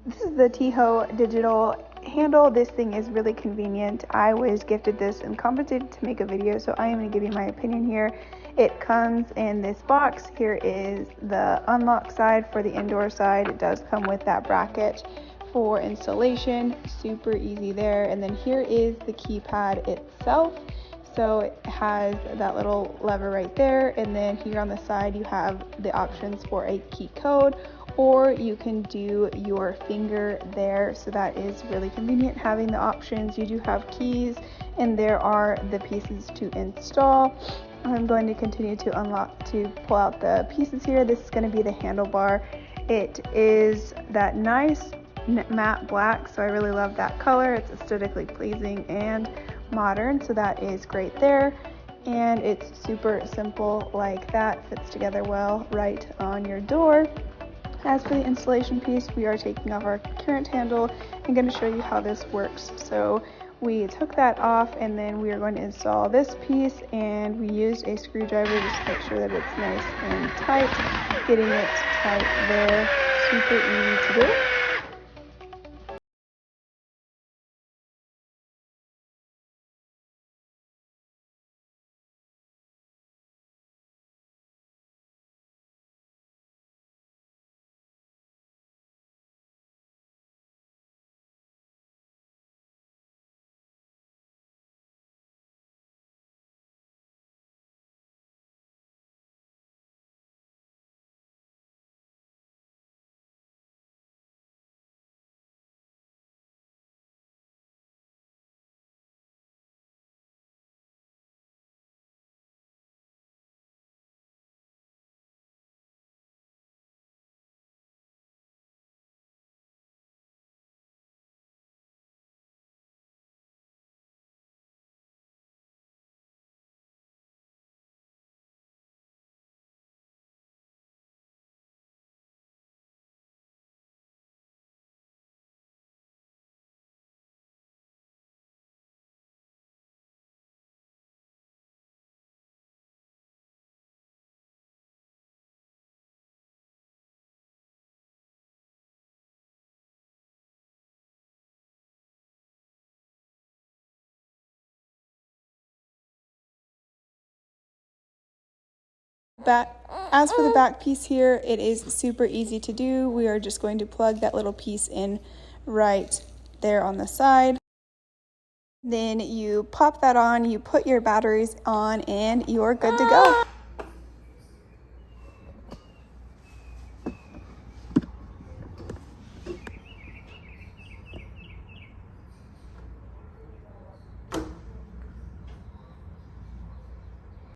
This is the TEEHO digital handle. This thing is really convenient. I was gifted this and compensated to make a video, so I am going to give you my opinion here. It comes in this box. Here is the unlock side for the indoor side. It does come with that bracket for installation. Super easy there. And then here is the keypad itself. So it has that little lever right there, and then here on the side you have the options for a key code, or you can do your finger there. So that is really convenient having the options. You do have keys, and there are the pieces to install. I'm going to continue to pull out the pieces here. This is going to be the handlebar. It is that nice matte black, so I really love that color. It's aesthetically pleasing and modern, so that is great there. And it's super simple like that, fits together well right on your door. As for the installation piece, we are taking off our current handle and going to show you how this works. So we took that off, and then we are going to install this piece, and we used a screwdriver just to make sure that it's nice and tight. Getting it tight there, super easy to do. As for the back piece here, it is super easy to do. We are just going to plug that little piece in right there on the side. Then you pop that on, you put your batteries on, and you're good to go.